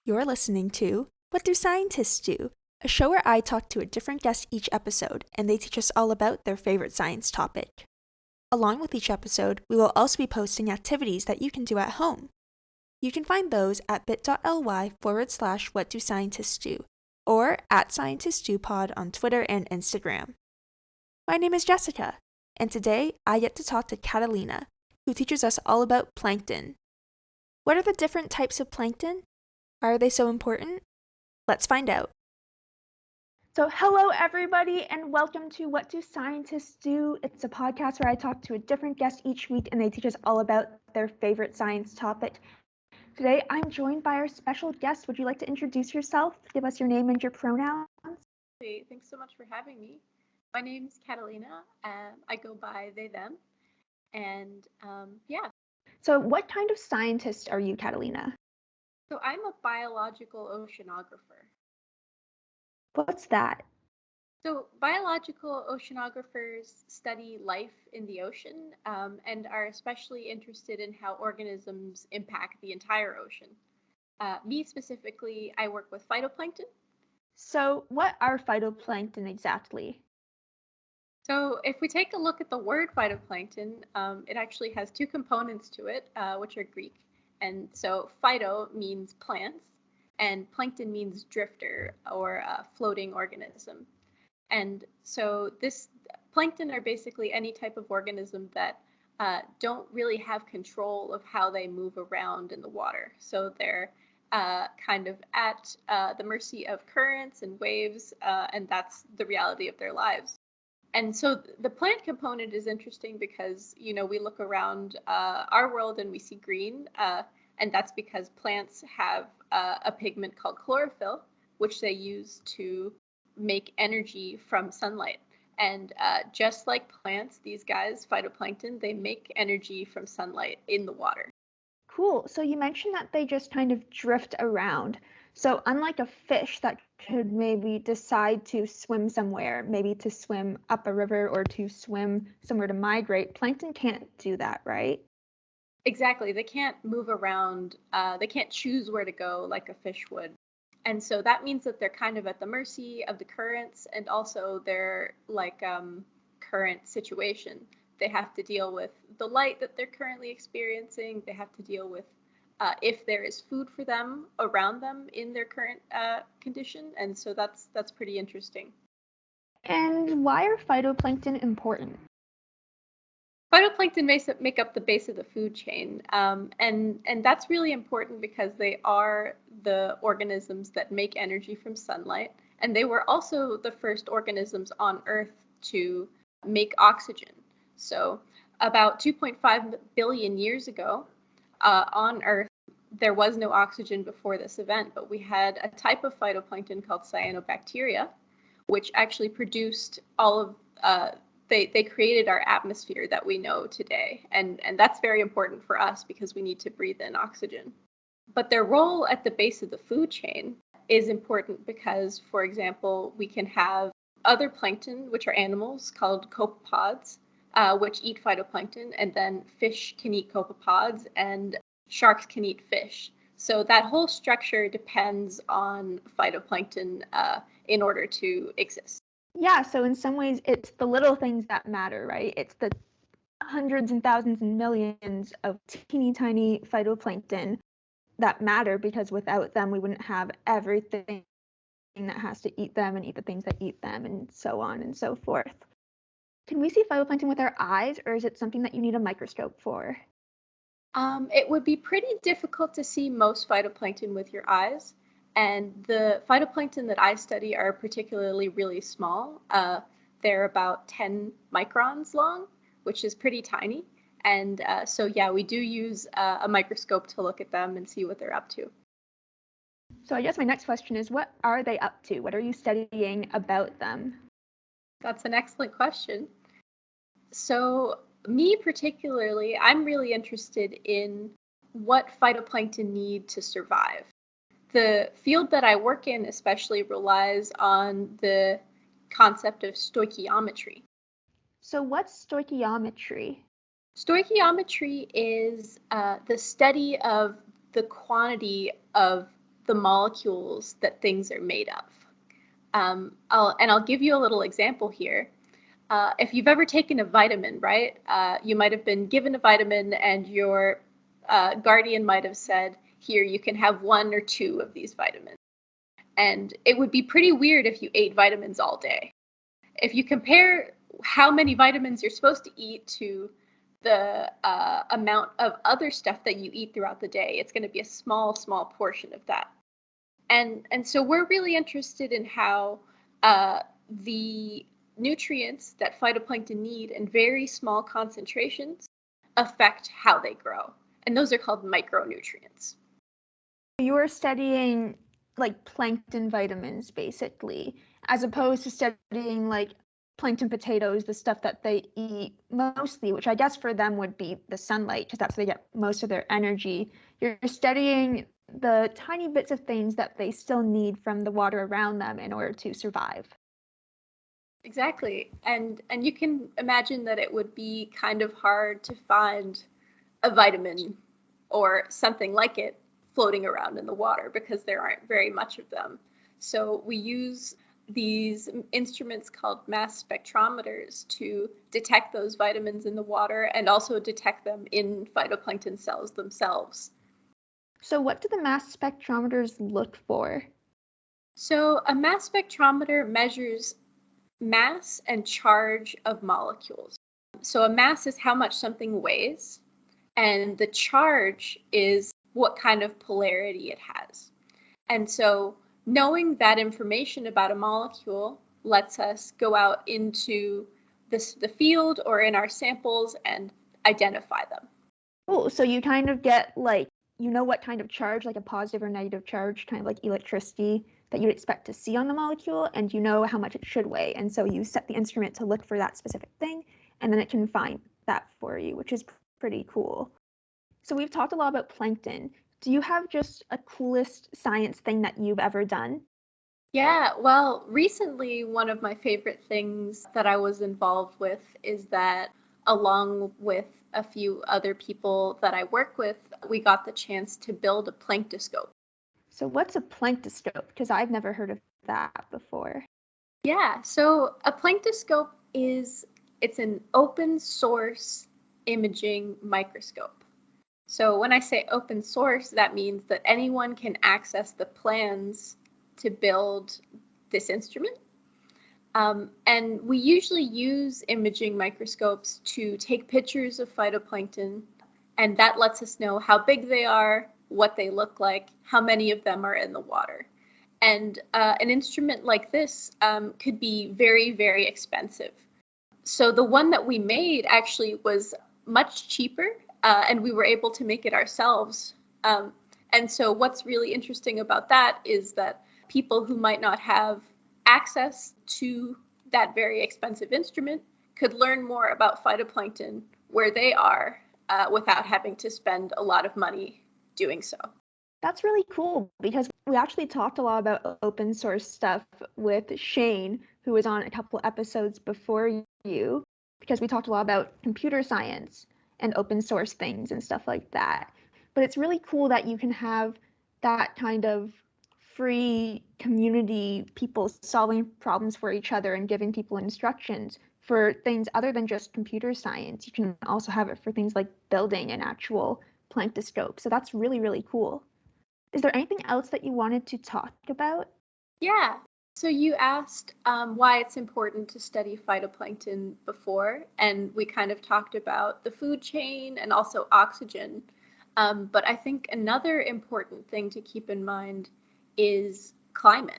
You're listening to What Do Scientists Do? A show where I talk to a different guest each episode, and they teach us all about their favorite science topic. Along with each episode, we will also be posting activities that you can do at home. You can find those at bit.ly/What Do Scientists Do, or at ScientistsDoPod on Twitter and Instagram. My name is Jessica, and today I get to talk to Catalina, who teaches us all about plankton. What are the different types of plankton? Why are they so important? Let's find out. So hello everybody and welcome to What Do Scientists Do? It's a podcast where I talk to a different guest each week and they teach us all about their favorite science topic. Today I'm joined by our special guest. Would you like to introduce yourself? Give us your name and your pronouns. Hey, thanks so much for having me. My name's Catalina. I go by they, them. And yeah. So what kind of scientist are you, Catalina? So I'm a biological oceanographer. What's that? So biological oceanographers study life in the ocean and are especially interested in how organisms impact the entire ocean. Me specifically, I work with phytoplankton. So what are phytoplankton exactly? So if we take a look at the word phytoplankton, it actually has two components to it, which are Greek. And so phyto means plants, and plankton means drifter or floating organism. And so this plankton are basically any type of organism that don't really have control of how they move around in the water. So they're kind of at the mercy of currents and waves, and that's the reality of their lives. And so the plant component is interesting because, we look around our world and we see green, and that's because plants have a pigment called chlorophyll, which they use to make energy from sunlight. And just like plants, these guys, phytoplankton, they make energy from sunlight in the water. Cool. So you mentioned that they just kind of drift around. So unlike a fish that could maybe decide to swim somewhere, maybe to swim up a river or to swim somewhere to migrate, plankton can't do that, right? Exactly. They can't move around. They can't choose where to go like a fish would. And so that means that they're kind of at the mercy of the currents and also their current situation. They have to deal with the light that they're currently experiencing. They have to deal with if there is food for them around them in their current condition. And so that's pretty interesting. And why are phytoplankton important? Phytoplankton make up the base of the food chain, and that's really important because they are the organisms that make energy from sunlight, and they were also the first organisms on Earth to make oxygen. So about 2.5 billion years ago, on Earth, there was no oxygen before this event, but we had a type of phytoplankton called cyanobacteria, which actually produced all of they created our atmosphere that we know today. And that's very important for us because we need to breathe in oxygen. But their role at the base of the food chain is important because, for example, we can have other plankton, which are animals called copepods, which eat phytoplankton, and then fish can eat copepods and sharks can eat fish. So that whole structure depends on phytoplankton in order to exist. Yeah, so in some ways it's the little things that matter, right? It's the hundreds and thousands and millions of teeny tiny phytoplankton that matter because without them we wouldn't have everything that has to eat them and eat the things that eat them and so on and so forth. Can we see phytoplankton with our eyes or is it something that you need a microscope for? It would be pretty difficult to see most phytoplankton with your eyes. And the phytoplankton that I study are particularly really small. They're about 10 microns long, which is pretty tiny. And so, yeah, we do use a microscope to look at them and see what they're up to. So I guess my next question is, what are they up to? What are you studying about them? That's an excellent question. So me particularly, I'm really interested in what phytoplankton need to survive. The field that I work in especially relies on the concept of stoichiometry. So what's stoichiometry? Stoichiometry is the study of the quantity of the molecules that things are made of. I'll give you a little example here. If you've ever taken a vitamin, right, you might have been given a vitamin and your guardian might have said, here, you can have 1 or 2 of these vitamins. And it would be pretty weird if you ate vitamins all day. If you compare how many vitamins you're supposed to eat to the amount of other stuff that you eat throughout the day, it's going to be a small portion of that. And so we're really interested in how the nutrients that phytoplankton need in very small concentrations affect how they grow. And those are called micronutrients. You are studying like plankton vitamins, basically, as opposed to studying like plankton potatoes, the stuff that they eat mostly, which I guess for them would be the sunlight, because that's where they get most of their energy. You're studying the tiny bits of things that they still need from the water around them in order to survive. Exactly. And you can imagine that it would be kind of hard to find a vitamin or something like it floating around in the water because there aren't very much of them. So we use these instruments called mass spectrometers to detect those vitamins in the water and also detect them in phytoplankton cells themselves. So what do the mass spectrometers look for? So a mass spectrometer measures mass and charge of molecules. So a mass is how much something weighs, and the charge is what kind of polarity it has. And so knowing that information about a molecule lets us go out into the field or in our samples and identify them. Oh, so you kind of get like, you know what kind of charge, like a positive or negative charge, kind of like electricity, that you'd expect to see on the molecule, and you know how much it should weigh. And so you set the instrument to look for that specific thing, and then it can find that for you, which is pretty cool. So we've talked a lot about plankton. Do you have just a coolest science thing that you've ever done? Yeah, well, recently one of my favorite things that I was involved with is that along with a few other people that I work with, we got the chance to build a planktoscope. So what's a planktoscope? Because I've never heard of that before. Yeah, so a planktoscope it's an open source imaging microscope. So when I say open source, that means that anyone can access the plans to build this instrument. And we usually use imaging microscopes to take pictures of phytoplankton, and that lets us know how big they are, what they look like, how many of them are in the water. And an instrument like this could be very, very expensive. So the one that we made actually was much cheaper, and we were able to make it ourselves. And so what's really interesting about that is that people who might not have access to that very expensive instrument could learn more about phytoplankton where they are without having to spend a lot of money doing so. That's really cool, because we actually talked a lot about open source stuff with Shane, who was on a couple episodes before you, because we talked a lot about computer science and open source things and stuff like that. But it's really cool that you can have that kind of free community, people solving problems for each other and giving people instructions for things other than just computer science. You can also have it for things like building an actual planktoscope. So that's really, really cool. Is there anything else that you wanted to talk about? Yeah. So you asked why it's important to study phytoplankton before, and we kind of talked about the food chain and also oxygen. But I think another important thing to keep in mind is climate.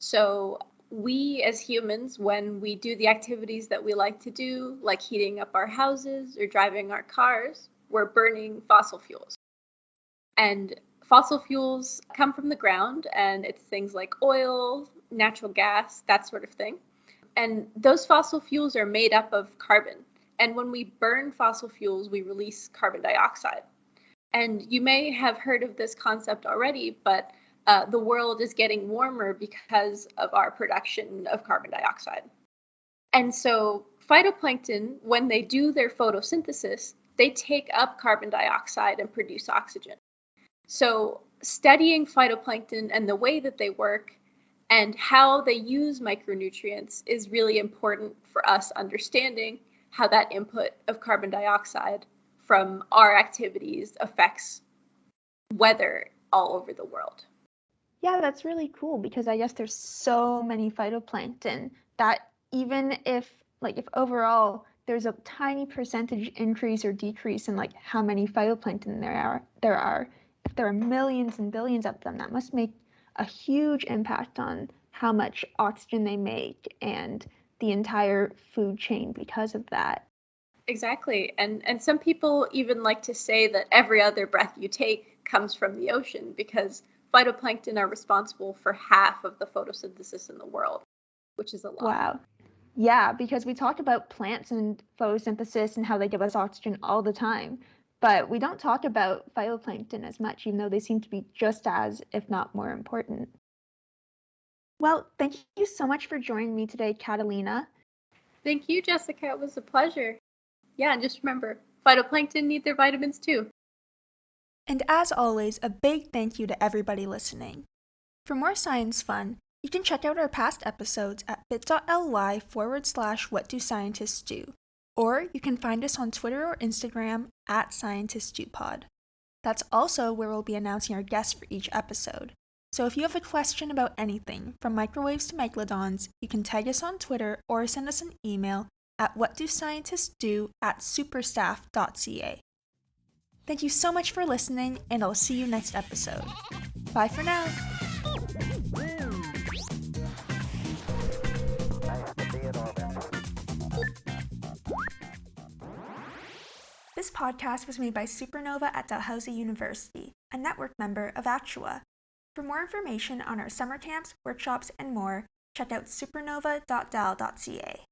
So we as humans, when we do the activities that we like to do, like heating up our houses or driving our cars, we're burning fossil fuels. And fossil fuels come from the ground, and it's things like oil, natural gas, that sort of thing. And those fossil fuels are made up of carbon. And when we burn fossil fuels, we release carbon dioxide. And you may have heard of this concept already, but the world is getting warmer because of our production of carbon dioxide. And so phytoplankton, when they do their photosynthesis, they take up carbon dioxide and produce oxygen. So studying phytoplankton and the way that they work and how they use micronutrients is really important for us understanding how that input of carbon dioxide from our activities affects weather all over the world. Yeah, that's really cool because I guess there's so many phytoplankton that even if overall there's a tiny percentage increase or decrease in like how many phytoplankton there are, if there are millions and billions of them, that must make a huge impact on how much oxygen they make and the entire food chain because of that. Exactly. And some people even like to say that every other breath you take comes from the ocean because phytoplankton are responsible for half of the photosynthesis in the world, which is a lot. Wow. Yeah, because we talk about plants and photosynthesis and how they give us oxygen all the time, but we don't talk about phytoplankton as much, even though they seem to be just as, if not more important. Well, thank you so much for joining me today, Catalina. Thank you, Jessica. It was a pleasure. Yeah, and just remember, phytoplankton need their vitamins too. And as always, a big thank you to everybody listening. For more science fun, you can check out our past episodes at bit.ly/whatdoscientistsdo, or you can find us on Twitter or Instagram at ScientistDoPod. That's also where we'll be announcing our guests for each episode. So if you have a question about anything, from microwaves to megalodons, you can tag us on Twitter or send us an email at whatdoscientistsdo@superstaff.ca. Thank you so much for listening, and I'll see you next episode. Bye for now! This podcast was made by Supernova at Dalhousie University, a network member of Actua. For more information on our summer camps, workshops, and more, check out supernova.dal.ca.